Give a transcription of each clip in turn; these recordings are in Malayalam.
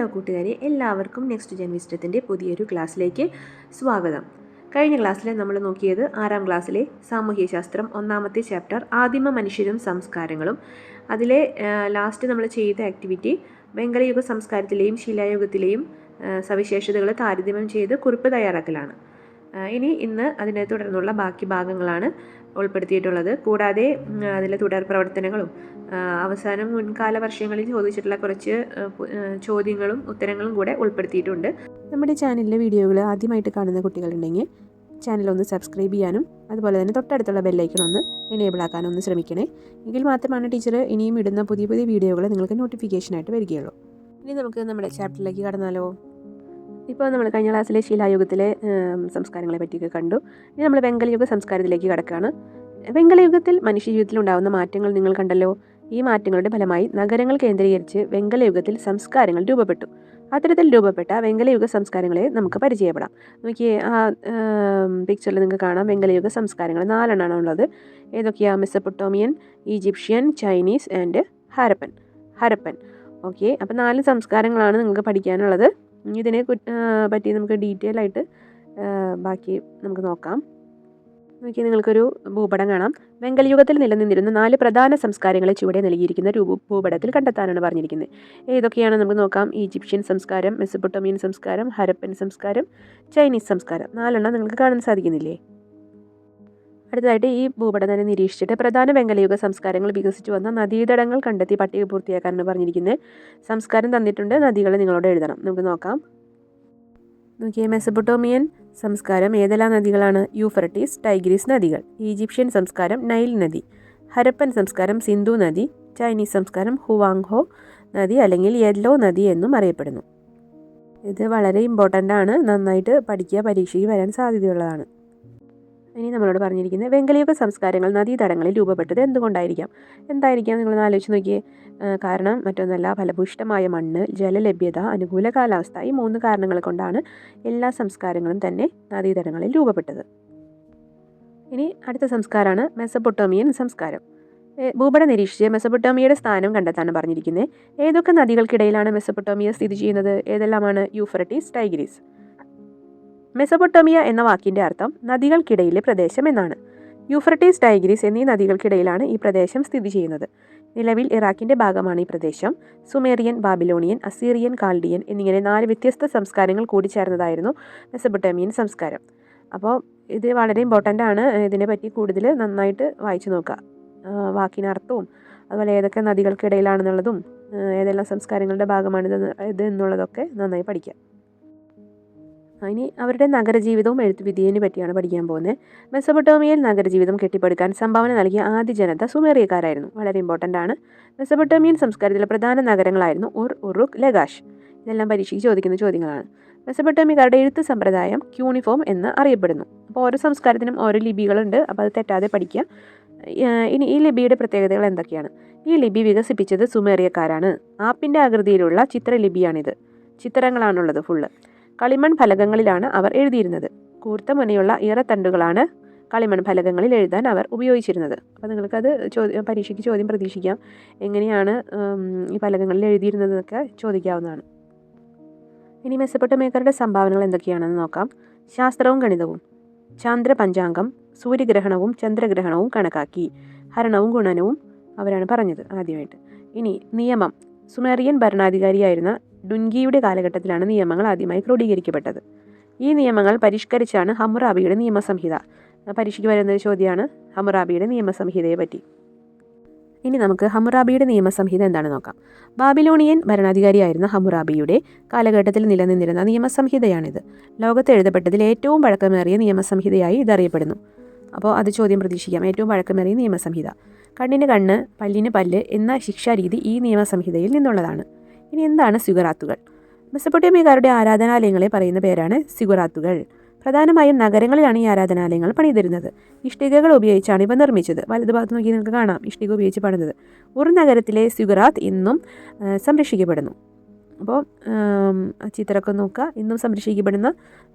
ഹലോ കൂട്ടുകാരെ, എല്ലാവർക്കും നെക്സ്റ്റ് ജെൻ വിസ്റ്റത്തിൻ്റെ പുതിയൊരു ക്ലാസ്സിലേക്ക് സ്വാഗതം. കഴിഞ്ഞ ക്ലാസ്സിൽ നമ്മൾ നോക്കിയത് 6ാം ക്ലാസ്സിലെ സാമൂഹ്യശാസ്ത്രം 1ാമത്തെ ചാപ്റ്റർ ആദിമ മനുഷ്യരും സംസ്കാരങ്ങളും. അതിലെ ലാസ്റ്റ് നമ്മൾ ചെയ്ത ആക്ടിവിറ്റി വെങ്കലയുഗ സംസ്കാരത്തിലെയും ശിലായുഗത്തിലെയും സവിശേഷതകൾ താരതമ്യം ചെയ്ത് കുറിപ്പ് തയ്യാറാക്കലാണ്. ഇന്ന് അതിനെ തുടർന്നുള്ള ബാക്കി ഭാഗങ്ങളാണ് ഉൾപ്പെടുത്തിയിട്ടുള്ളത്. കൂടാതെ അതിലെ തുടർ പ്രവർത്തനങ്ങളും അവസാനം മുൻകാല വർഷങ്ങളിൽ ചോദിച്ചിട്ടുള്ള കുറച്ച് ചോദ്യങ്ങളും ഉത്തരങ്ങളും കൂടെ ഉൾപ്പെടുത്തിയിട്ടുണ്ട്. നമ്മുടെ ചാനലിലെ വീഡിയോകൾ ആദ്യമായിട്ട് കാണുന്ന കുട്ടികളുണ്ടെങ്കിൽ ചാനലൊന്ന് സബ്സ്ക്രൈബ് ചെയ്യാനും അതുപോലെ തന്നെ തൊട്ടടുത്തുള്ള ബെല്ലൈക്കൺ ഒന്ന് എനേബിൾ ആക്കാനും ഒന്ന് ശ്രമിക്കണേ. എങ്കിൽ മാത്രമാണ് ടീച്ചർ ഇനിയും ഇടുന്ന പുതിയ പുതിയ വീഡിയോകൾ നിങ്ങൾക്ക് നോട്ടിഫിക്കേഷനായിട്ട് വരികയുള്ളൂ. ഇനി നമുക്ക് നമ്മുടെ ചാപ്റ്ററിലേക്ക് കടന്നാലോ. ഇപ്പോൾ നമ്മൾ കഴിഞ്ഞ ക്ലാസ്സിലെ ശിലായുഗത്തിലെ സംസ്കാരങ്ങളെ പറ്റിയൊക്കെ കണ്ടു. ഇനി നമ്മൾ വെങ്കലയുഗ സംസ്കാരത്തിലേക്ക് കടക്കുകയാണ്. വെങ്കലയുഗത്തിൽ മനുഷ്യജീവിതത്തിൽ ഉണ്ടാകുന്ന മാറ്റങ്ങൾ നിങ്ങൾ കണ്ടല്ലോ. ഈ മാറ്റങ്ങളുടെ ഫലമായി നഗരങ്ങൾ കേന്ദ്രീകരിച്ച് വെങ്കലയുഗത്തിൽ സംസ്കാരങ്ങൾ രൂപപ്പെട്ടു. അത്തരത്തിൽ രൂപപ്പെട്ട വെങ്കലയുഗ സംസ്കാരങ്ങളെ നമുക്ക് പരിചയപ്പെടാം. നോക്കിയേ, ആ പിക്ചറിൽ നിങ്ങൾക്ക് കാണാം വെങ്കലയുഗ സംസ്കാരങ്ങൾ 4 ഉള്ളത്. ഏതൊക്കെയാണ്? Mesopotamian, Egyptian, Chinese and Harappan. Okay, അപ്പോൾ 4 സംസ്കാരങ്ങളാണ് നിങ്ങൾക്ക് പഠിക്കാനുള്ളത്. ഇതിനെ പറ്റി നമുക്ക് ഡീറ്റെയിൽ ആയിട്ട് ബാക്കി നമുക്ക് നോക്കാം. നോക്കിയാൽ നിങ്ങൾക്കൊരു ഭൂപടം കാണാം. വെങ്കലയുഗത്തിൽ നിലനിന്നിരുന്ന 4 പ്രധാന സംസ്കാരങ്ങളെ ചുവടെ നൽകിയിരിക്കുന്ന ഭൂപടത്തിൽ കണ്ടെത്താനാണ് പറഞ്ഞിരിക്കുന്നത്. ഏതൊക്കെയാണ് നമുക്ക് നോക്കാം. ഈജിപ്ഷ്യൻ സംസ്കാരം, മെസപ്പൊട്ടോമിയൻ സംസ്കാരം, ഹരപ്പൻ സംസ്കാരം, ചൈനീസ് സംസ്കാരം. 4 നിങ്ങൾക്ക് കാണാൻ സാധിക്കുന്നില്ലേ? അടുത്തതായിട്ട് ഈ ഭൂപടം തന്നെ നിരീക്ഷിച്ചിട്ട് പ്രധാന വെങ്കലയുഗ സംസ്കാരങ്ങൾ വികസിച്ചു വന്ന നദീതടങ്ങൾ കണ്ടെത്തി പട്ടിക പൂർത്തിയാക്കാനാണ് പറഞ്ഞിരിക്കുന്നത്. സംസ്കാരം തന്നിട്ടുണ്ട്, നദികൾ നിങ്ങളോട് എഴുതണം. നമുക്ക് നോക്കാം. നോക്കിയേ, മെസപ്പൊട്ടോമിയൻ സംസ്കാരം ഏതെല്ലാം നദികളാണ്? യൂഫ്രട്ടീസ്, ടൈഗ്രീസ് നദികൾ. ഈജിപ്ഷ്യൻ സംസ്കാരം നൈൽ നദി. ഹരപ്പൻ സംസ്കാരം സിന്ധു നദി. ചൈനീസ് സംസ്കാരം ഹുവാങ്ഹോ നദി അല്ലെങ്കിൽ യെല്ലോ നദി എന്നും അറിയപ്പെടുന്നു. ഇത് വളരെ ഇമ്പോർട്ടൻ്റ് ആണ്, നന്നായിട്ട് പഠിക്കുക, പരീക്ഷയ്ക്ക് വരാൻ സാധ്യതയുള്ളതാണ്. ഇനി നമ്മളോട് പറഞ്ഞിരിക്കുന്നത് വെങ്കലയുഗ സംസ്കാരങ്ങൾ നദീതടങ്ങളിൽ രൂപപ്പെട്ടത് എന്തുകൊണ്ടായിരിക്കാം? എന്തായിരിക്കാം നിങ്ങളൊന്ന് ആലോചിച്ച് നോക്കിയേ. കാരണം മറ്റൊന്നല്ല, ഫലഭൂയിഷ്ഠമായ മണ്ണ്, ജലലഭ്യത, അനുകൂല കാലാവസ്ഥ. ഈ 3 കാരണങ്ങൾ കൊണ്ടാണ് എല്ലാ സംസ്കാരങ്ങളും തന്നെ നദീതടങ്ങളിൽ രൂപപ്പെട്ടത്. ഇനി അടുത്ത സംസ്കാരമാണ് മെസപ്പൊട്ടോമിയൻ സംസ്കാരം. ഭൂപടം നിരീക്ഷിച്ച് മെസപ്പൊട്ടോമിയയുടെ സ്ഥാനം കണ്ടെത്താനാണ് പറഞ്ഞിരിക്കുന്നത്. ഏതൊക്കെ നദികൾക്കിടയിലാണ് മെസപ്പൊട്ടോമിയ സ്ഥിതി ചെയ്യുന്നത്? ഏതെല്ലാമാണ്? യൂഫ്രട്ടീസ്, ടൈഗ്രീസ്. മെസപ്പൊട്ടോമിയ എന്ന വാക്കിൻ്റെ അർത്ഥം നദികൾക്കിടയിലെ പ്രദേശം എന്നാണ്. യൂഫ്രട്ടീസ്, ടൈഗ്രീസ് എന്നീ നദികൾക്കിടയിലാണ് ഈ പ്രദേശം സ്ഥിതി ചെയ്യുന്നത്. നിലവിൽ ഇറാഖിൻ്റെ ഭാഗമാണ് ഈ പ്രദേശം. സുമേറിയൻ, ബാബിലോണിയൻ, അസീറിയൻ, കാൽഡിയൻ എന്നിങ്ങനെ 4 വ്യത്യസ്ത സംസ്കാരങ്ങൾ കൂടിച്ചേർന്നതായിരുന്നു മെസപ്പൊട്ടോമിയൻ സംസ്കാരം. അപ്പോൾ ഇത് വളരെ ഇമ്പോർട്ടൻ്റ് ആണ്. ഇതിനെപ്പറ്റി കൂടുതൽ നന്നായിട്ട് വായിച്ചു നോക്കുക. വാക്കിനർത്ഥവും അതുപോലെ ഏതൊക്കെ നദികൾക്കിടയിലാണെന്നുള്ളതും ഏതെല്ലാം സംസ്കാരങ്ങളുടെ ഭാഗമാണിത് എന്നുള്ളതൊക്കെ നന്നായി പഠിക്കുക. ഇനി അവരുടെ നഗരജീവിതവും എഴുത്തുവിദ്യയെ പറ്റിയാണ് പഠിക്കാൻ പോകുന്നത്. മെസപ്പൊട്ടോമിയയിൽ നഗരജീവിതം കെട്ടിപ്പടുക്കാൻ സംഭാവന നൽകിയ ആദ്യ ജനത സുമേറിയക്കാരായിരുന്നു. വളരെ ഇമ്പോർട്ടൻ്റ് ആണ്. മെസപ്പൊട്ടോമിയൻ സംസ്കാരത്തിലെ പ്രധാന നഗരങ്ങളായിരുന്നു ഉറുക്ക്, ലഗാഷ്. ഇതെല്ലാം പരീക്ഷയ്ക്ക് ചോദിക്കുന്ന ചോദ്യങ്ങളാണ്. മെസപ്പൊട്ടോമിയക്കാരുടെ എഴുത്ത് സമ്പ്രദായം ക്യൂണിഫോം എന്ന് അറിയപ്പെടുന്നു. അപ്പോൾ ഓരോ സംസ്കാരത്തിനും ഓരോ ലിപികളുണ്ട്, അപ്പോൾ അത് തെറ്റാതെ പഠിക്കുക. ഇനി ഈ ലിപിയുടെ പ്രത്യേകതകൾ എന്തൊക്കെയാണ്? ഈ ലിപി വികസിപ്പിച്ചത് സുമേറിയക്കാരാണ്. ആപ്പിൻ്റെ ആകൃതിയിലുള്ള ചിത്രലിപിയാണിത്. ചിത്രങ്ങളാണുള്ളത് ഫുള്ള്. കളിമൺ ഫലകങ്ങളിലാണ് അവർ എഴുതിയിരുന്നത്. കൂർത്ത മുനയുള്ള ഈറത്തണ്ടുകളാണ് കളിമൺ ഫലകങ്ങളിൽ എഴുതാൻ അവർ ഉപയോഗിച്ചിരുന്നത്. അപ്പോൾ നിങ്ങൾക്കത് പരീക്ഷയ്ക്ക് ചോദ്യം പ്രതീക്ഷിക്കാം. എങ്ങനെയാണ് ഈ ഫലകങ്ങളിൽ എഴുതിയിരുന്നതെന്നൊക്കെ ചോദിക്കാവുന്നതാണ്. ഇനി മെസപ്പൊട്ടോമിയക്കാരുടെ സംഭാവനകൾ എന്തൊക്കെയാണെന്ന് നോക്കാം. ശാസ്ത്രവും ഗണിതവും. ചാന്ദ്രപഞ്ചാംഗം, സൂര്യഗ്രഹണവും ചന്ദ്രഗ്രഹണവും കണക്കാക്കി. ഹരണവും ഗുണനവും അവരാണ് പറഞ്ഞത് ആദ്യമായിട്ട്. ഇനി നിയമം. സുമേറിയൻ ഭരണാധികാരിയായിരുന്ന ഡുൻഗിയുടെ കാലഘട്ടത്തിലാണ് നിയമങ്ങൾ ആദ്യമായി ക്രോഡീകരിക്കപ്പെട്ടത്. ഈ നിയമങ്ങൾ പരിഷ്കരിച്ചാണ് ഹമ്മുറാബിയുടെ നിയമസംഹിത. പരീക്ഷയ്ക്ക് വരുന്ന ചോദ്യമാണ് ഹമ്മുറാബിയുടെ നിയമസംഹിതയെ പറ്റി. ഇനി നമുക്ക് ഹമ്മുറാബിയുടെ നിയമസംഹിത എന്താണെന്ന് നോക്കാം. ബാബിലോണിയൻ ഭരണാധികാരിയായിരുന്ന ഹമ്മുറാബിയുടെ കാലഘട്ടത്തിൽ നിലനിന്നിരുന്ന നിയമസംഹിതയാണിത്. ലോകത്ത് എഴുതപ്പെട്ടതിൽ ഏറ്റവും പഴക്കമേറിയ നിയമസംഹിതയായി ഇതറിയപ്പെടുന്നു. അപ്പോൾ അത് ചോദ്യം പ്രതീക്ഷിക്കാം. ഏറ്റവും പഴക്കമേറിയ നിയമസംഹിത. കണ്ണിന് കണ്ണ്, പല്ലിന് പല്ല് എന്ന ശിക്ഷാരീതി ഈ നിയമസംഹിതയിൽ നിന്നുള്ളതാണ്. ഇനി എന്താണ് സിഗുറാത്തുകൾ? മെസപ്പൊട്ടോമിയക്കാരുടെ ആരാധനാലയങ്ങളെ പറയുന്ന പേരാണ് സിഗുറാത്തുകൾ. പ്രധാനമായും നഗരങ്ങളിലാണ് ഈ ആരാധനാലയങ്ങൾ പണിതിരുന്നത്. ഇഷ്ടികകൾ ഉപയോഗിച്ചാണ് ഇവ നിർമ്മിച്ചത്. വലതുഭാഗത്ത് നോക്കി നിങ്ങൾക്ക് കാണാം ഇഷ്ടിക ഉപയോഗിച്ച് പണിതത്. നഗരത്തിലെ സിഗുറാത്ത് ഇന്നും സംരക്ഷിക്കപ്പെടുന്നു. അപ്പോൾ ചിത്രമൊക്കെ നോക്കുക. ഇന്നും സംരക്ഷിക്കപ്പെടുന്ന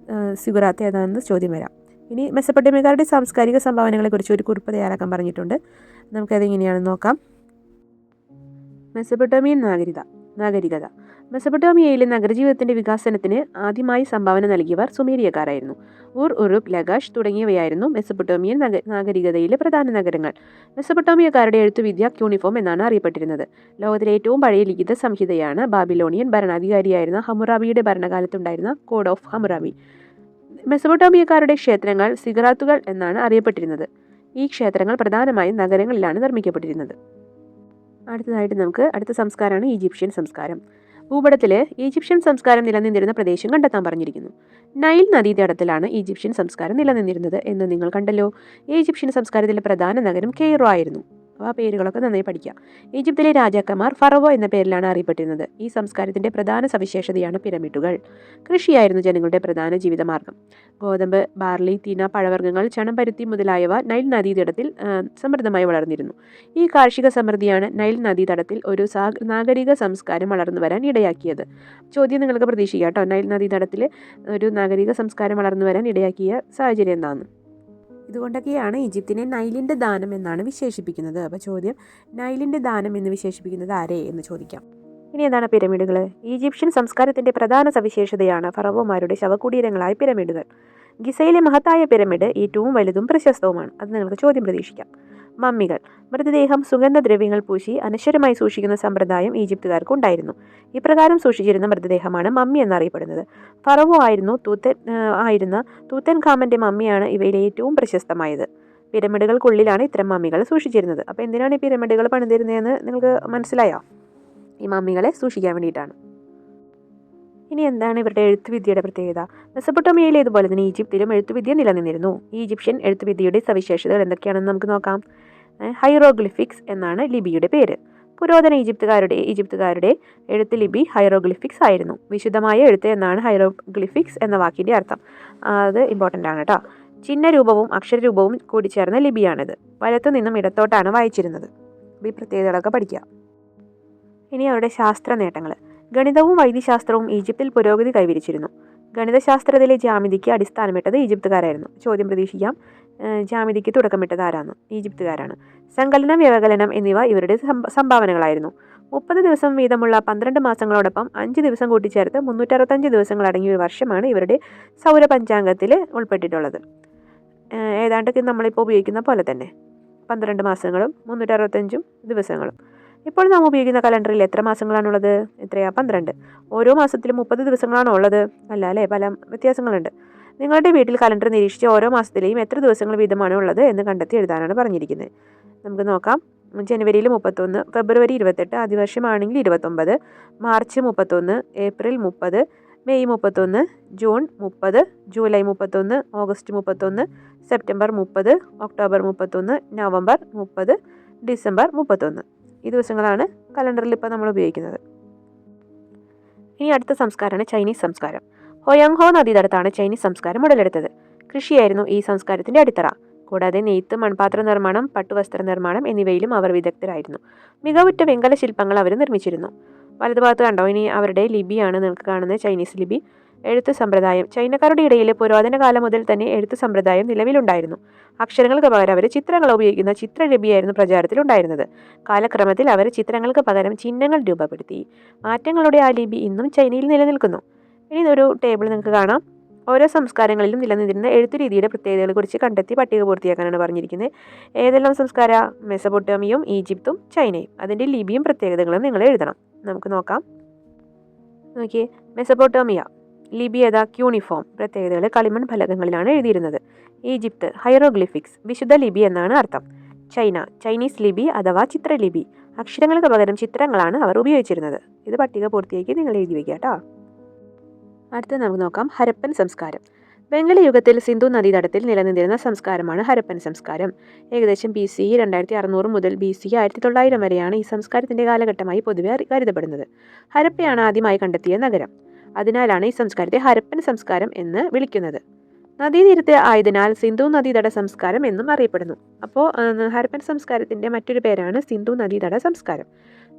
സിഗുറാത്ത് ഏതാണെന്ന് ചോദ്യം വരാം. ഇനി മെസപ്പൊട്ടോമിയക്കാരുടെ സാംസ്കാരിക സംഭാവനകളെക്കുറിച്ച് ഒരു കുറിപ്പ് തയ്യാറാക്കാൻ പറഞ്ഞിട്ടുണ്ട്. നമുക്കതെങ്ങനെയാണെന്ന് നോക്കാം. മെസപ്പൊട്ടോമിയൻ നാഗരികത. മെസപ്പൊട്ടോമിയയിലെ നഗരജീവിതത്തിന്റെ വികാസനത്തിന് ആദ്യമായി സംഭാവന നൽകിയവർ സുമേരിയക്കാരായിരുന്നു. ഉറുക്, ലഗാഷ് തുടങ്ങിയവയായിരുന്നു മെസപ്പൊട്ടോമിയൻ നാഗരികതയിലെ പ്രധാന നഗരങ്ങൾ. മെസപ്പൊട്ടോമിയക്കാരുടെ എഴുത്തുവിദ്യ ക്യൂണിഫോം എന്നാണ് അറിയപ്പെട്ടിരുന്നത്. ലോകത്തിലെ ഏറ്റവും പഴയ ലിഖിത സംഹിതയാണ് ബാബിലോണിയൻ ഭരണാധികാരിയായിരുന്ന ഹമ്മുറാബിയുടെ ഭരണകാലത്തുണ്ടായിരുന്ന കോഡ് ഓഫ് ഹമ്മുറാബി. മെസപ്പൊട്ടോമിയക്കാരുടെ ക്ഷേത്രങ്ങൾ സിഗറാത്തുകൾ എന്നാണ് അറിയപ്പെട്ടിരുന്നത്. ഈ ക്ഷേത്രങ്ങൾ പ്രധാനമായും നഗരങ്ങളിലാണ് നിർമ്മിക്കപ്പെട്ടിരുന്നത്. അടുത്ത സംസ്കാരമാണ് ഈജിപ്ഷ്യൻ സംസ്കാരം. ഭൂപടത്തിൽ ഈജിപ്ഷ്യൻ സംസ്കാരം നിലനിന്നിരുന്ന പ്രദേശം കണ്ടെത്താൻ പറഞ്ഞിരിക്കുന്നു. നൈൽ നദീതടത്തിലാണ് ഈജിപ്ഷ്യൻ സംസ്കാരം നിലനിന്നിരുന്നത് എന്ന് നിങ്ങൾ കണ്ടല്ലോ. ഈജിപ്ഷ്യൻ സംസ്കാരത്തിലെ പ്രധാന നഗരം കെയ്റോ ആയിരുന്നു. ആ പേരുകളൊക്കെ നന്നായി പഠിക്കുക. ഈജിപ്തിലെ രാജാക്കന്മാർ ഫറവോ എന്ന പേരിലാണ് അറിയപ്പെട്ടിരുന്നത്. ഈ സംസ്കാരത്തിന്റെ പ്രധാന സവിശേഷതയാണ് പിരമിഡുകൾ. കൃഷിയായിരുന്നു ജനങ്ങളുടെ പ്രധാന ജീവിതമാർഗം. ഗോതമ്പ്, ബാർലി, തിന, പഴവർഗ്ഗങ്ങൾ, ചണം, പരുത്തി മുതലായവ നൈൽ നദീതടത്തിൽ സമൃദ്ധമായി വളർന്നിരുന്നു. ഈ കാർഷിക സമൃദ്ധിയാണ് നൈൽ നദീതടത്തിൽ ഒരു നാഗരിക സംസ്കാരം വളർന്നു വരാൻ ഇടയാക്കിയത്. ചോദ്യം നിങ്ങൾക്ക് പ്രതീക്ഷിക്കാം കേട്ടോ. നൈൽ നദീതടത്തിൽ ഒരു നാഗരിക സംസ്കാരം വളർന്നു വരാൻ ഇടയാക്കിയ സാഹചര്യം എന്താണ്? ഇതുകൊണ്ടൊക്കെയാണ് ഈജിപ്തിനെ നൈലിൻ്റെ ദാനം എന്നാണ് വിശേഷിപ്പിക്കുന്നത്. അപ്പോൾ ചോദ്യം, നൈലിൻ്റെ ദാനം എന്ന് വിശേഷിപ്പിക്കുന്നത് ആരെ എന്ന് ചോദിക്കാം. ഇനി എന്താണ് പിരമിഡുകൾ? ഈജിപ്ഷ്യൻ സംസ്കാരത്തിൻ്റെ പ്രധാന സവിശേഷതയാണ് ഫറവോമാരുടെ ശവകുടീരങ്ങളായ പിരമിഡുകൾ. ഗിസയിലെ മഹത്തായ പിരമിഡ് ഏറ്റവും വലുതും പ്രശസ്തവുമാണ്. അത് നിങ്ങൾക്ക് ചോദ്യം പ്രതീക്ഷിക്കാം. മമ്മികൾ. മൃതദേഹം സുഗന്ധദ്രവ്യങ്ങൾ പൂശി അനശ്വരമായി സൂക്ഷിക്കുന്ന സമ്പ്രദായം ഈജിപ്തുകാർക്ക് ഉണ്ടായിരുന്നു. ഇപ്രകാരം സൂക്ഷിച്ചിരുന്ന മൃതദേഹമാണ് മമ്മി എന്നറിയപ്പെടുന്നത്. ഫറവോ ആയിരുന്ന തൂത്തൻഖാമന്റെ മമ്മിയാണ് ഇവയിലെ ഏറ്റവും പ്രശസ്തമായത്. പിരമിഡുകൾക്കുള്ളിലാണ് ഇത്തരം മമ്മികൾ സൂക്ഷിച്ചിരുന്നത്. അപ്പോൾ എന്തിനാണ് ഈ പിരമിഡുകൾ പണിതിരുന്നതെന്ന് നിങ്ങൾക്ക് മനസ്സിലായോ? ഈ മമ്മികളെ സൂക്ഷിക്കാൻ വേണ്ടിയിട്ടാണ്. ഇനി എന്താണ് ഇവരുടെ എഴുത്തുവിദ്യയുടെ പ്രത്യേകത? മെസപ്പൊട്ടോമിയയിലെ ഇതുപോലെ തന്നെ ഈജിപ്തിലും എഴുത്തുവിദ്യ നിലനിന്നിരുന്നു. ഈജിപ്ഷ്യൻ എഴുത്തുവിദ്യയുടെ സവിശേഷതകൾ എന്തൊക്കെയാണെന്ന് നമുക്ക് നോക്കാം. ഹൈറോഗ്ലിഫിക്സ് എന്നാണ് ലിപിയുടെ പേര്. പുരാതന ഈജിപ്തുകാരുടെ എഴുത്ത് ലിപി ഹൈറോഗ്ലിഫിക്സ് ആയിരുന്നു. വിശുദ്ധമായ എഴുത്ത് എന്നാണ് ഹൈറോഗ്ലിഫിക്സ് എന്ന വാക്കിൻ്റെ അർത്ഥം. അത് ഇമ്പോർട്ടൻ്റ് ആണ് കേട്ടോ. ചിഹ്നരൂപവും അക്ഷരരൂപവും കൂടിച്ചേർന്ന ലിപിയാണിത്. വലത്തു നിന്നും ഇടത്തോട്ടാണ് വായിച്ചിരുന്നത്. ഈ പ്രത്യേകതകളൊക്കെ പഠിക്കുക. ഇനി അവരുടെ ശാസ്ത്ര നേട്ടങ്ങൾ. ഗണിതവും വൈദ്യശാസ്ത്രവും ഈജിപ്തിൽ പുരോഗതി കൈവരിച്ചിരുന്നു. ഗണിതശാസ്ത്രത്തിലെ ജ്യാമിതിക്ക് അടിസ്ഥാനമിട്ടത് ഈജിപ്തുകാരായിരുന്നു. ചോദ്യം പ്രതീക്ഷിക്കാം. ജ്യാമിതിക്ക് തുടക്കമിട്ടത് ആരാണ്? ഈജിപ്തുകാരാണ്. സങ്കലനം, വ്യവകലനം എന്നിവ ഇവരുടെ സംഭാവനകളായിരുന്നു. 30 ദിവസം വീതമുള്ള 12 മാസങ്ങളോടൊപ്പം 5 ദിവസം കൂട്ടിച്ചേർത്ത് 365 ദിവസങ്ങൾ അടങ്ങിയ ഒരു വർഷമാണ് ഇവരുടെ സൗരപഞ്ചാംഗത്തിൽ ഉൾപ്പെട്ടിട്ടുള്ളത്. ഏതാണ്ട് നമ്മളിപ്പോൾ ഉപയോഗിക്കുന്ന പോലെ തന്നെ 12 മാസങ്ങളും 365 ദിവസങ്ങളും. ഇപ്പോൾ നാം ഉപയോഗിക്കുന്ന കലണ്ടറിൽ എത്ര മാസങ്ങളാണുള്ളത്? 12. ഓരോ മാസത്തിലും 30 ദിവസങ്ങളാണോ ഉള്ളത്? അല്ല അല്ലേ, പല വ്യത്യാസങ്ങളുണ്ട്. നിങ്ങളുടെ വീട്ടിൽ കലണ്ടർ നിരീക്ഷിച്ച് ഓരോ മാസത്തിലെയും എത്ര ദിവസങ്ങൾ വീതമാണ് ഉള്ളത് എന്ന് കണ്ടെത്തി എഴുതാനാണ് പറഞ്ഞിരിക്കുന്നത്. നമുക്ക് നോക്കാം. ജനുവരിയിൽ 31, ഫെബ്രുവരി 28, അതിവർഷമാണെങ്കിൽ 29, March 31, April 30, May 31, June 30, July 31, August 31, September 30, October 31, November 30, December 31. ഈ ദിവസങ്ങളാണ് കലണ്ടറിൽ ഇപ്പോൾ നമ്മൾ ഉപയോഗിക്കുന്നത്. ഇനി അടുത്ത സംസ്കാരമാണ് ചൈനീസ് സംസ്കാരം. ഹോയാങ്ഹോ നദീതടത്താണ് ചൈനീസ് സംസ്കാരം ഉടലെടുത്തത്. കൃഷിയായിരുന്നു ഈ സംസ്കാരത്തിൻ്റെ അടിത്തറ. കൂടാതെ നെയ്ത്ത്, മൺപാത്ര നിർമ്മാണം, പട്ടുവസ്ത്ര നിർമ്മാണം എന്നിവയിലും അവർ വിദഗ്ധരായിരുന്നു. മികവുറ്റ വെങ്കല ശില്പങ്ങൾ അവർ നിർമ്മിച്ചിരുന്നു. വലതുഭാഗത്ത് കണ്ടോ, ഇനി അവരുടെ ലിപിയാണ് നിങ്ങൾക്ക് കാണുന്നത്, ചൈനീസ് ലിപി. എഴുത്ത് സമ്പ്രദായം. ചൈനക്കാരുടെ ഇടയിൽ പുരാതന കാലം മുതൽ തന്നെ എഴുത്ത് സമ്പ്രദായം നിലവിലുണ്ടായിരുന്നു. അക്ഷരങ്ങൾക്ക് പകരം അവർ ചിത്രങ്ങൾ ഉപയോഗിക്കുന്ന ചിത്രലിപിയായിരുന്നു പ്രചാരത്തിലുണ്ടായിരുന്നത്. കാലക്രമത്തിൽ അവർ ചിത്രങ്ങൾക്ക് പകരം ചിഹ്നങ്ങൾ രൂപപ്പെടുത്തി. മാറ്റങ്ങളുടെ ആ ലിപി ഇന്നും ചൈനയിൽ നിലനിൽക്കുന്നു. ഇനി ഒരു ടേബിൾ നിങ്ങൾക്ക് കാണാം. ഓരോ സംസ്കാരങ്ങളിലും നിലനിന്നിരുന്ന എഴുത്തുരീതിയുടെ പ്രത്യേകതകളെക്കുറിച്ച് കണ്ടെത്തി പട്ടിക പൂർത്തിയാക്കാനാണ് പറഞ്ഞിരിക്കുന്നത്. ഏതെല്ലാം സംസ്കാര? മെസപ്പൊട്ടേമിയയും ഈജിപ്തും ചൈനയും. അതിൻ്റെ ലിപിയും പ്രത്യേകതകളും നിങ്ങൾ എഴുതണം. നമുക്ക് നോക്കാം. നോക്കിയേ, മെസപ്പൊട്ടേമിയ ലിപി ഏതാ? ക്യൂണിഫോം. പ്രത്യേകതകൾ കളിമൺ ഫലകങ്ങളിലാണ് എഴുതിയിരുന്നത്. ഈജിപ്ത് ഹൈറോഗ്ലിഫിക്സ്, വിശുദ്ധ ലിപി എന്നാണ് അർത്ഥം. ചൈന ചൈനീസ് ലിപി അഥവാ ചിത്രലിപി. അക്ഷരങ്ങൾക്ക് പകരം ചിത്രങ്ങളാണ് അവർ ഉപയോഗിച്ചിരുന്നത്. ഇത് പട്ടിക പൂർത്തിയാക്കി നിങ്ങൾ എഴുതി വയ്ക്കുക കേട്ടോ. അടുത്തത് നമുക്ക് നോക്കാം ഹരപ്പൻ സംസ്കാരം. വെങ്കല യുഗത്തിൽ സിന്ധു നദീതടത്തിൽ നിലനിന്നിരുന്ന സംസ്കാരമാണ് ഹരപ്പൻ സംസ്കാരം. ഏകദേശം BC 2600 മുതൽ BC 1900 വരെയാണ് ഈ സംസ്കാരത്തിൻ്റെ കാലഘട്ടമായി പൊതുവെ കരുതപ്പെടുന്നത്. ഹരപ്പയാണ് ആദ്യമായി കണ്ടെത്തിയ നഗരം. അതിനാലാണ് ഈ സംസ്കാരത്തെ ഹരപ്പൻ സംസ്കാരം എന്ന് വിളിക്കുന്നത്. നദീതീരത്ത് ആയതിനാൽ സിന്ധു നദീതട സംസ്കാരം എന്നും അറിയപ്പെടുന്നു. അപ്പോൾ ഹരപ്പൻ സംസ്കാരത്തിൻ്റെ മറ്റൊരു പേരാണ് സിന്ധു നദീതട സംസ്കാരം.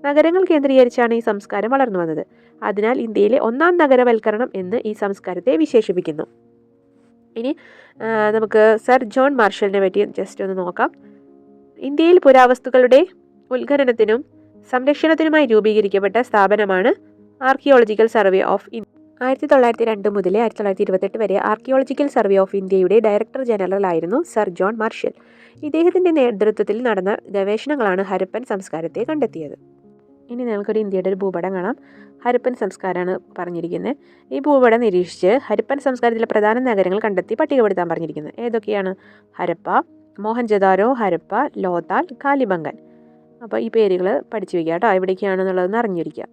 നഗരങ്ങൾ കേന്ദ്രീകരിച്ചാണ് ഈ സംസ്കാരം വളർന്നു വന്നത്. അതിനാൽ ഇന്ത്യയിലെ ഒന്നാം നഗരവൽക്കരണം എന്ന് ഈ സംസ്കാരത്തെ വിശേഷിപ്പിക്കുന്നു. ഇനി നമുക്ക് സർ ജോൺ മാർഷലിനെ പറ്റി ജസ്റ്റ് ഒന്ന് നോക്കാം. ഇന്ത്യയിൽ പുരാവസ്തുക്കളുടെ ഉത്ഖനനത്തിനും സംരക്ഷണത്തിനുമായി രൂപീകരിക്കപ്പെട്ട സ്ഥാപനമാണ് ആർക്കിയോളജിക്കൽ സർവേ ഓഫ് ഇന്ത്യ 1902 മുതൽ 1928 വരെ ആർക്കിയോളജിക്കൽ സർവേ ഓഫ് ഇന്ത്യയുടെ ഡയറക്ടർ ജനറൽ ആയിരുന്നു സർ ജോൺ മാർഷൽ. ഇദ്ദേഹത്തിൻ്റെ നേതൃത്വത്തിൽ നടന്ന ഗവേഷണങ്ങളാണ് ഹരപ്പൻ സംസ്കാരത്തെ കണ്ടെത്തിയത്. ഇനി നമുക്കൊരു ഇന്ത്യയുടെ ഒരു ഭൂപടം കാണാം. ഹരപ്പൻ സംസ്കാരമാണ് പറഞ്ഞിരിക്കുന്നത്. ഈ ഭൂപടം നിരീക്ഷിച്ച് ഹരപ്പൻ സംസ്കാരത്തിലെ പ്രധാന നഗരങ്ങൾ കണ്ടെത്തി പട്ടികപ്പെടുത്താൻ പറഞ്ഞിരിക്കുന്നത്. ഏതൊക്കെയാണ്? ഹരപ്പ, മോഹൻജദാരോ, ഹരപ്പ, ലോതാൽ, കാലിബംഗൻ. അപ്പോൾ ഈ പേരുകൾ പഠിച്ചു വയ്ക്കുക കേട്ടോ, എവിടേക്കാണെന്നുള്ളതെന്ന് അറിഞ്ഞിരിക്കുക.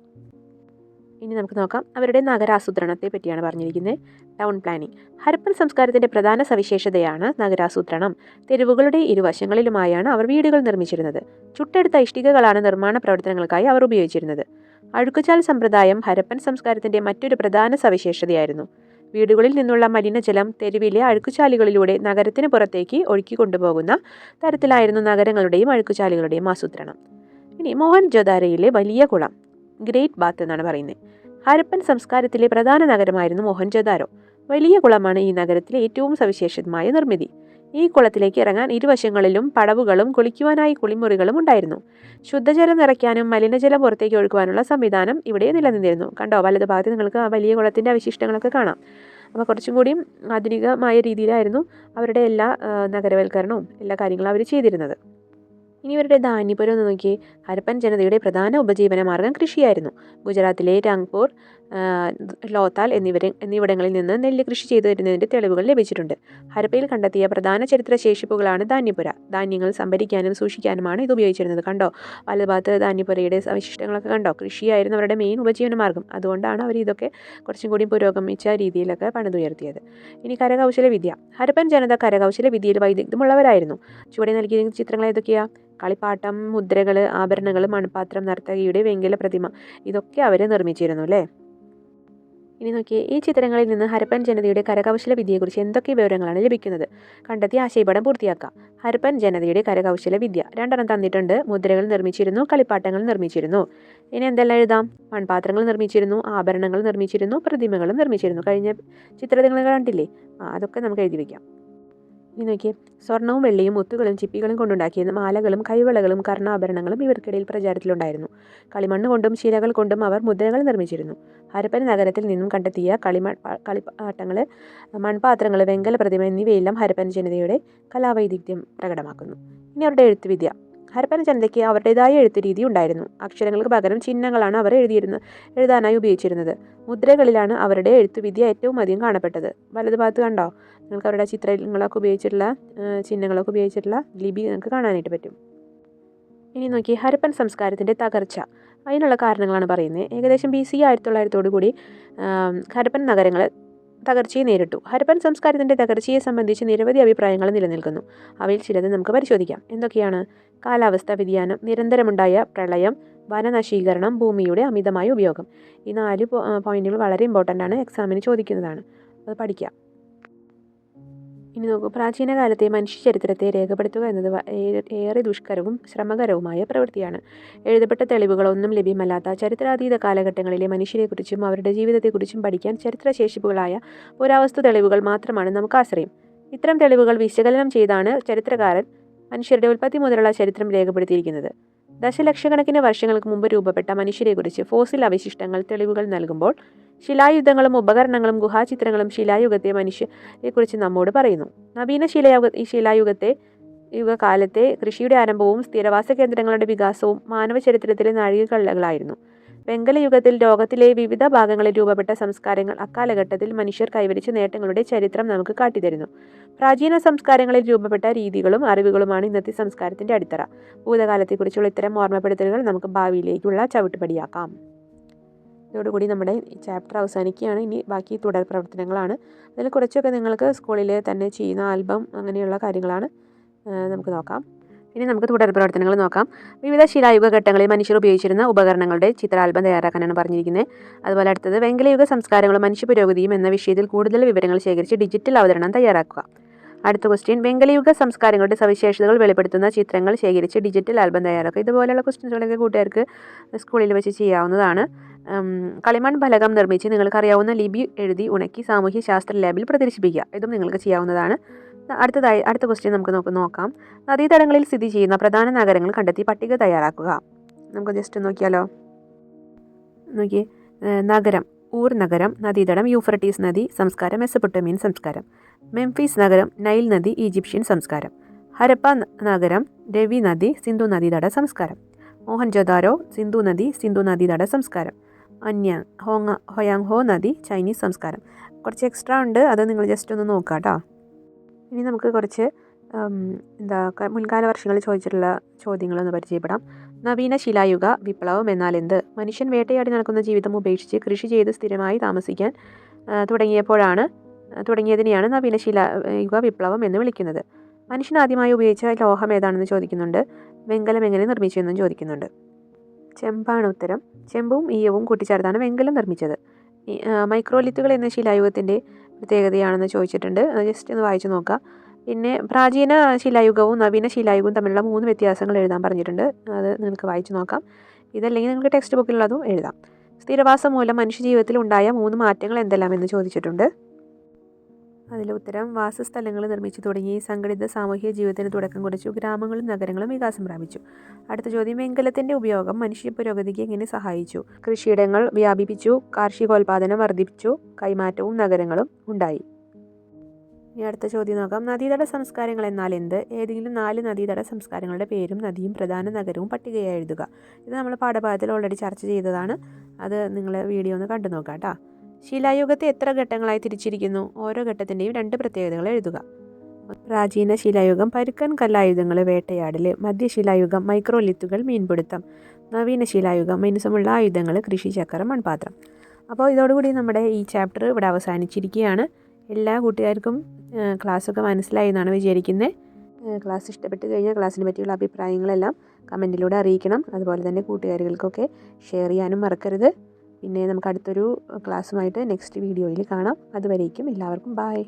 ഇനി നമുക്ക് നോക്കാം, അവരുടെ നഗരാസൂത്രണത്തെ പറ്റിയാണ് പറഞ്ഞിരിക്കുന്നത്. Town planning. ഹരപ്പൻ സംസ്കാരത്തിൻ്റെ പ്രധാന സവിശേഷതയാണ് നഗരാസൂത്രണം. തെരുവുകളുടെ ഇരുവശങ്ങളിലുമായാണ് അവർ വീടുകൾ നിർമ്മിച്ചിരുന്നത്. ചുട്ടെടുത്ത ഇഷ്ടികകളാണ് നിർമ്മാണ പ്രവർത്തനങ്ങൾക്കായി അവർ ഉപയോഗിച്ചിരുന്നത്. അഴുക്കുചാൽ സമ്പ്രദായം ഹരപ്പൻ സംസ്കാരത്തിൻ്റെ മറ്റൊരു പ്രധാന സവിശേഷതയായിരുന്നു. വീടുകളിൽ നിന്നുള്ള മലിനജലം തെരുവിലെ അഴുക്കുചാലുകളിലൂടെ നഗരത്തിന് പുറത്തേക്ക് ഒഴുക്കി കൊണ്ടുപോകുന്ന തരത്തിലായിരുന്നു നഗരങ്ങളുടെയും അഴുക്കുചാലുകളുടെയും ആസൂത്രണം. ഇനി മോഹൻജൊദാരോയിലെ വലിയ കുളം, ഗ്രേറ്റ് ബാത്ത് എന്നാണ് പറയുന്നത്. ഹരപ്പൻ സംസ്കാരത്തിലെ പ്രധാന നഗരമായിരുന്നു മോഹൻജൊദാരോ. വലിയ കുളമാണ് ഈ നഗരത്തിലെ ഏറ്റവും സവിശേഷമായ നിർമ്മിതി. ഈ കുളത്തിലേക്ക് ഇറങ്ങാൻ ഇരുവശങ്ങളിലും പടവുകളും കുളിക്കുവാനായി കുളിമുറികളും ഉണ്ടായിരുന്നു. ശുദ്ധജലം നിറയ്ക്കാനും മലിനജലം പുറത്തേക്ക് ഒഴുക്കുവാനുള്ള സംവിധാനം ഇവിടെ നിലനിന്നിരുന്നു. കണ്ടോ, വലതു ഭാഗത്ത് നിങ്ങൾക്ക് ആ വലിയ കുളത്തിൻ്റെ അവശിഷ്ടങ്ങളൊക്കെ കാണാം. അപ്പോൾ കുറച്ചും കൂടിയും ആധുനികമായ രീതിയിലായിരുന്നു അവരുടെ എല്ലാ നഗരവൽക്കരണവും എല്ലാ കാര്യങ്ങളും അവർ ചെയ്തിരുന്നത്. ഇനി ഇവരുടെ ധാന്യപുരം ഒന്ന് നോക്കി. ഹരപ്പൻ ജനതയുടെ പ്രധാന ഉപജീവന മാർഗം കൃഷിയായിരുന്നു. ഗുജറാത്തിലെ രാംപൂർ, ലോതാൽ എന്നിവിടങ്ങളിൽ നിന്ന് നെല്ല് കൃഷി ചെയ്തു വരുന്നതിൻ്റെ തെളിവുകൾ ലഭിച്ചിട്ടുണ്ട്. ഹരപ്പയിൽ കണ്ടെത്തിയ പ്രധാന ചരിത്ര ശേഷിപ്പുകളാണ് ധാന്യപുര. ധാന്യങ്ങൾ സംഭരിക്കാനും സൂക്ഷിക്കാനുമാണ് ഇത് ഉപയോഗിച്ചിരുന്നത്. കണ്ടോ, വലതുഭാഗത്ത് ധാന്യപുരയുടെ അവശിഷ്ടങ്ങളൊക്കെ കണ്ടോ. കൃഷിയായിരുന്നു അവരുടെ മെയിൻ ഉപജീവന മാർഗം. അതുകൊണ്ടാണ് അവർ ഇതൊക്കെ കുറച്ചും കൂടി പുരോഗമിച്ച രീതിയിലൊക്കെ പണിതുയർത്തിയത്. ഇനി കരകൗശല വിദ്യ. ഹരപ്പൻ ജനത കരകൗശല വിദ്യയിൽ വൈദഗ്ധ്യമുള്ളവരായിരുന്നു. ചുവടെ നൽകിയ ചിത്രങ്ങൾ ഏതൊക്കെയാണ്? കളിപ്പാട്ടം, മുദ്രകൾ, ആഭരണങ്ങൾ, മൺപാത്രം, നർത്തകിയുടെ വെങ്കല പ്രതിമ, ഇതൊക്കെ അവർ നിർമ്മിച്ചിരുന്നു അല്ലേ. ഇനി നോക്കിയേ, ഈ ചിത്രങ്ങളിൽ നിന്ന് ഹരപ്പൻ ജനതയുടെ കരകൗശല വിദ്യയെക്കുറിച്ച് എന്തൊക്കെ വിവരങ്ങളാണ് ലഭിക്കുന്നത്? കണ്ടെത്തി ആശയപടം പൂർത്തിയാക്കാം. ഹരപ്പൻ ജനതയുടെ കരകൗശല വിദ്യ 2 തന്നിട്ടുണ്ട്. മുദ്രകൾ നിർമ്മിച്ചിരുന്നു, കളിപ്പാട്ടങ്ങൾ നിർമ്മിച്ചിരുന്നു. ഇനി എന്തെല്ലാം എഴുതാം? മൺപാത്രങ്ങൾ നിർമ്മിച്ചിരുന്നു, ആഭരണങ്ങൾ നിർമ്മിച്ചിരുന്നു, പ്രതിമകളും നിർമ്മിച്ചിരുന്നു. കഴിഞ്ഞ ചിത്രങ്ങൾ കണ്ടില്ലേ? അതൊക്കെ നമുക്ക് എഴുതി വയ്ക്കാം. ഇനി നോക്കിയേ, സ്വർണവും വെള്ളിയും മുത്തുകളും ചിപ്പികളും കൊണ്ടുണ്ടാക്കിയ മാലകളും കൈവളകളും കർണാഭരണങ്ങളും ഇവർക്കിടയിൽ പ്രചാരത്തിലുണ്ടായിരുന്നു. കളിമണ്ണ് കൊണ്ടും ശിലകൾ കൊണ്ടും അവർ മുദ്രകൾ നിർമ്മിച്ചിരുന്നു. ഹരപ്പൻ നഗരത്തിൽ നിന്നും കണ്ടെത്തിയ കളിപ്പാട്ടങ്ങൾ, മൺപാത്രങ്ങൾ, വെങ്കല പ്രതിമ എന്നിവയെല്ലാം ഹരപ്പൻ ജനതയുടെ കലാവൈദഗ്ധ്യം പ്രകടമാക്കുന്നു. ഇനി അവരുടെ എഴുത്തുവിദ്യ. ഹരപ്പൻ ജനതയ്ക്ക് അവരുടേതായ എഴുത്ത് രീതി ഉണ്ടായിരുന്നു. അക്ഷരങ്ങൾക്ക് പകരം ചിഹ്നങ്ങളാണ് അവർ എഴുതാനായി ഉപയോഗിച്ചിരുന്നത്. മുദ്രകളിലാണ് അവരുടെ എഴുത്തുവിദ്യ ഏറ്റവും അധികം കാണപ്പെട്ടത്. വലതുഭാഗത്ത് കണ്ടോ, നിങ്ങൾക്ക് അവരുടെ ചിത്രങ്ങളൊക്കെ ഉപയോഗിച്ചിട്ടുള്ള ചിഹ്നങ്ങളൊക്കെ ഉപയോഗിച്ചിട്ടുള്ള ലിപി നിങ്ങൾക്ക് കാണാനായിട്ട് പറ്റും. ഇനി നോക്കി, ഹരപ്പൻ സംസ്കാരത്തിൻ്റെ തകർച്ച. അതിനുള്ള കാരണങ്ങളാണ് പറയുന്നത്. ഏകദേശം BC 1900 കൂടി ഹരപ്പൻ നഗരങ്ങൾ തകർച്ചയെ നേരിട്ടു. ഹരപ്പൻ സംസ്കാരത്തിൻ്റെ തകർച്ചയെ സംബന്ധിച്ച് നിരവധി അഭിപ്രായങ്ങൾ നിലനിൽക്കുന്നു. അവയിൽ ചിലത് നമുക്ക് പരിശോധിക്കാം. എന്തൊക്കെയാണ്? കാലാവസ്ഥാ വ്യതിയാനം, നിരന്തരമുണ്ടായ പ്രളയം, വനനശീകരണം, ഭൂമിയുടെ അമിതമായ ഉപയോഗം. ഈ 4 പോയിന്റുകൾ വളരെ ഇമ്പോർട്ടൻ്റ് ആണ്, എക്സാമിന് ചോദിക്കുന്നതാണ്. അത് പഠിക്കാം. ഇനി നോക്കൂ, പ്രാചീന കാലത്തെ മനുഷ്യ ചരിത്രത്തെ രേഖപ്പെടുത്തുക എന്നത് ഏറെ ദുഷ്കരവും ശ്രമകരവുമായ പ്രവൃത്തിയാണ്. എഴുതപ്പെട്ട തെളിവുകളൊന്നും ലഭ്യമല്ലാത്ത ചരിത്രാതീത കാലഘട്ടങ്ങളിലെ മനുഷ്യരെക്കുറിച്ചും അവരുടെ ജീവിതത്തെക്കുറിച്ചും പഠിക്കാൻ ചരിത്രശേഷിപ്പുകളായ പുരാവസ്തു തെളിവുകൾ മാത്രമാണ് നമുക്ക് ആശ്രയം. ഇത്തരം തെളിവുകൾ വിശകലനം ചെയ്താണ് ചരിത്രകാരൻ മനുഷ്യരുടെ ഉൽപ്പത്തി മുതലുള്ള ചരിത്രം രേഖപ്പെടുത്തിയിരിക്കുന്നത്. ദശലക്ഷക്കണക്കിന് വർഷങ്ങൾക്ക് മുമ്പ് രൂപപ്പെട്ട മനുഷ്യരെക്കുറിച്ച് ഫോസിൽ അവശിഷ്ടങ്ങൾ തെളിവുകൾ നൽകുമ്പോൾ ശിലായുധങ്ങളും ഉപകരണങ്ങളും ഗുഹാചിത്രങ്ങളും ശിലായുഗത്തെ മനുഷ്യരെക്കുറിച്ച് നമ്മോട് പറയുന്നു. നവീന യുഗകാലത്തെ കൃഷിയുടെ ആരംഭവും സ്ഥിരവാസ കേന്ദ്രങ്ങളുടെ വികാസവും മാനവ ചരിത്രത്തിലെ നാഴികക്കല്ലുകളായിരുന്നു. വെങ്കല യുഗത്തിൽ ലോകത്തിലെ വിവിധ ഭാഗങ്ങളിൽ രൂപപ്പെട്ട സംസ്കാരങ്ങൾ അക്കാലഘട്ടത്തിൽ മനുഷ്യർ കൈവരിച്ച നേട്ടങ്ങളുടെ ചരിത്രം നമുക്ക് കാട്ടിത്തരുന്നു. പ്രാചീന സംസ്കാരങ്ങളിൽ രൂപപ്പെട്ട രീതികളും അറിവുകളുമാണ് ഇന്നത്തെ സംസ്കാരത്തിൻ്റെ അടിത്തറ. ഭൂതകാലത്തെക്കുറിച്ചുള്ള ഇത്തരം ഓർമ്മപ്പെടുത്തലുകൾ നമുക്ക് ഭാവിയിലേക്കുള്ള ചവിട്ടുപടിയാക്കാം. ഇതോടുകൂടി നമ്മുടെ ചാപ്റ്റർ അവസാനിക്കുകയാണ്. ഇനി ബാക്കി തുടർ പ്രവർത്തനങ്ങളാണ്. അതിൽ കുറച്ചൊക്കെ നിങ്ങൾക്ക് സ്കൂളിൽ തന്നെ ചെയ്യുന്ന ആൽബം അങ്ങനെയുള്ള കാര്യങ്ങളാണ് നമുക്ക് നോക്കാം. ഇനി നമുക്ക് തുടർ പ്രവർത്തനങ്ങൾ നോക്കാം. വിവിധ ശിലായുഗ ഘട്ടങ്ങളിൽ മനുഷ്യർ ഉപയോഗിച്ചിരുന്ന ഉപകരണങ്ങളുടെ ചിത്രാൽബം തയ്യാറാക്കാനാണ് പറഞ്ഞിരിക്കുന്നത്. അതുപോലെ അടുത്തത് വെങ്കലയുഗ സംസ്കാരങ്ങളും മനുഷ്യ പുരോഗതിയും എന്ന വിഷയത്തിൽ കൂടുതൽ വിവരങ്ങൾ ശേഖരിച്ച് ഡിജിറ്റൽ അവതരണം തയ്യാറാക്കുക. അടുത്ത ക്വസ്റ്റ്യൻ, വെങ്കലയുഗ സംസ്കാരങ്ങളുടെ സവിശേഷതകൾ വെളിപ്പെടുത്തുന്ന ചിത്രങ്ങൾ ശേഖരിച്ച് ഡിജിറ്റൽ ആൽബം തയ്യാറാക്കുക. ഇതുപോലെയുള്ള ക്വസ്റ്റ്യൻസുകളൊക്കെ കൂട്ടുകാർക്ക് സ്കൂളിൽ വെച്ച് ചെയ്യാവുന്നതാണ്. കളിമൺ ഫലകം നിർമ്മിച്ച് നിങ്ങൾക്കറിയാവുന്ന ലിപി എഴുതി ഉണക്കി സാമൂഹ്യ ശാസ്ത്ര ലാബിൽ പ്രദർശിപ്പിക്കുക. ഇതും നിങ്ങൾക്ക് ചെയ്യാവുന്നതാണ്. അടുത്ത ക്വസ്റ്റ്യൻ നമുക്ക് നോക്കാം. നദീതടങ്ങളിൽ സ്ഥിതി ചെയ്യുന്ന പ്രധാന നഗരങ്ങൾ കണ്ടെത്തി പട്ടിക തയ്യാറാക്കുക. നമുക്ക് ജസ്റ്റ് നോക്കിയാലോ. നോക്കിയേ, നഗരം ഊർ നഗരം, നദീതടം യൂഫ്രട്ടീസ് നദി, സംസ്കാരം മെസപ്പൊട്ടേമിയൻ സംസ്കാരം. മെംഫീസ് നഗരം നൈൽ നദി, ഈജിപ്ഷ്യൻ സംസ്കാരം. ഹരപ്പ നഗരം രവി നദി, സിന്ധു നദീതട സംസ്കാരം. മോഹൻജൊദാരോ സിന്ധു നദി, സിന്ധു നദീതട സംസ്കാരം. അന്യാങ് ഹൊയാങ്ഹോ നദി, ചൈനീസ് സംസ്കാരം. കുറച്ച് എക്സ്ട്രാ ഉണ്ട്, അത് നിങ്ങൾ ജസ്റ്റ് ഒന്ന് നോക്കുക കേട്ടോ. ഇനി നമുക്ക് കുറച്ച് മുൻകാല വർഷങ്ങളിൽ ചോദിച്ചിട്ടുള്ള ചോദ്യങ്ങളൊന്ന് പരിചയപ്പെടാം. നവീന ശിലായുഗ വിപ്ലവം എന്നാൽ എന്ത്? മനുഷ്യൻ വേട്ടയാടി നടക്കുന്ന ജീവിതം ഉപേക്ഷിച്ച് കൃഷി ചെയ്ത് സ്ഥിരമായി താമസിക്കാൻ തുടങ്ങിയതിനെയാണ് നവീന ശിലായുഗ വിപ്ലവം എന്ന് വിളിക്കുന്നത്. മനുഷ്യൻ ആദ്യമായി ഉപയോഗിച്ച ലോഹം ഏതാണെന്ന് ചോദിക്കുന്നുണ്ട്. വെങ്കലം എങ്ങനെ നിർമ്മിച്ചു എന്നും ചോദിക്കുന്നുണ്ട്. ചെമ്പാണ് ഉത്തരം. ചെമ്പും ഈയവും കൂട്ടിച്ചേർത്താണ് വെങ്കലം നിർമ്മിച്ചത്. മൈക്രോലിത്തുകൾ എന്ന ശിലായുഗത്തിൻ്റെ പ്രത്യേകതയാണെന്ന് ചോദിച്ചിട്ടുണ്ട്. അത് ജസ്റ്റ് ഒന്ന് വായിച്ചു നോക്കുക. പിന്നെ പ്രാചീന ശിലായുഗവും നവീന ശിലായുഗവും തമ്മിലുള്ള 3 വ്യത്യാസങ്ങൾ എഴുതാൻ പറഞ്ഞിട്ടുണ്ട്. അത് നിങ്ങൾക്ക് വായിച്ചു നോക്കാം. ഇതല്ലെങ്കിൽ നിങ്ങൾക്ക് ടെക്സ്റ്റ് ബുക്കിലുള്ളതും എഴുതാം. സ്ഥിരവാസം മൂലം മനുഷ്യജീവിതത്തിൽ ഉണ്ടായ 3 മാറ്റങ്ങൾ എന്തെല്ലാം എന്ന് ചോദിച്ചിട്ടുണ്ട്. അതിൽ ഉത്തരം വാസസ്ഥലങ്ങൾ നിർമ്മിച്ചു തുടങ്ങി, സംഘടിത സാമൂഹിക ജീവിതത്തിന് തുടക്കം കുറിച്ചു, ഗ്രാമങ്ങളും നഗരങ്ങളും വികാസം പ്രാപിച്ചു. അടുത്ത ചോദ്യം, വെങ്കലത്തിൻ്റെ ഉപയോഗം മനുഷ്യ പുരോഗതിക്ക് എങ്ങനെ സഹായിച്ചു? കൃഷിയിടങ്ങൾ വ്യാപിപ്പിച്ചു, കാർഷികോൽപാദനം വർദ്ധിപ്പിച്ചു, കൈമാറ്റവും നഗരങ്ങളും ഉണ്ടായി. ഇനി അടുത്ത ചോദ്യം നോക്കാം. നദീതട സംസ്കാരങ്ങൾ എന്നാൽ എന്ത്? ഏതെങ്കിലും 4 നദീതട സംസ്കാരങ്ങളുടെ പേരും നദിയും പ്രധാന നഗരവും പട്ടികയായി എഴുതുക. ഇത് നമ്മൾ പാഠഭാഗത്തിൽ ഓൾറെഡി ചർച്ച ചെയ്തതാണ്. അത് നിങ്ങൾ വീഡിയോ ഒന്ന് കണ്ടു നോക്കാം കേട്ടോ. ശിലായുഗത്തെ എത്ര ഘട്ടങ്ങളായി തിരിച്ചിരിക്കുന്നു? ഓരോ ഘട്ടത്തിൻ്റെയും 2 പ്രത്യേകതകൾ എഴുതുക. പ്രാചീന ശിലായുഗം പരുക്കൻ കല്ലായുധങ്ങൾ, വേട്ടയാടൽ. മധ്യശിലായുഗം മൈക്രോലിത്തുകൾ, മീൻപിടുത്തം. നവീന ശിലായുഗം മിനുസമുള്ള ആയുധങ്ങൾ, കൃഷി, ചക്രം, മൺപാത്രം. അപ്പോൾ ഇതോടുകൂടി നമ്മുടെ ഈ ചാപ്റ്റർ ഇവിടെ അവസാനിച്ചിരിക്കുകയാണ്. എല്ലാ കൂട്ടുകാർക്കും ക്ലാസ്സൊക്കെ മനസ്സിലായി എന്നാണ് വിചാരിക്കുന്നത്. ക്ലാസ് ഇഷ്ടപ്പെട്ട് കഴിഞ്ഞാൽ ക്ലാസ്സിനെ പറ്റിയുള്ള അഭിപ്രായങ്ങളെല്ലാം കമൻറ്റിലൂടെ അറിയിക്കണം. അതുപോലെ തന്നെ കൂട്ടുകാരികൾക്കൊക്കെ ഷെയർ ചെയ്യാനും മറക്കരുത്. പിന്നെ നമുക്ക് അടുത്തൊരു ക്ലാസ്സുമായിട്ട് നെക്സ്റ്റ് വീഡിയോയിൽ കാണാം. അതുവരേക്കും എല്ലാവർക്കും ബായ്.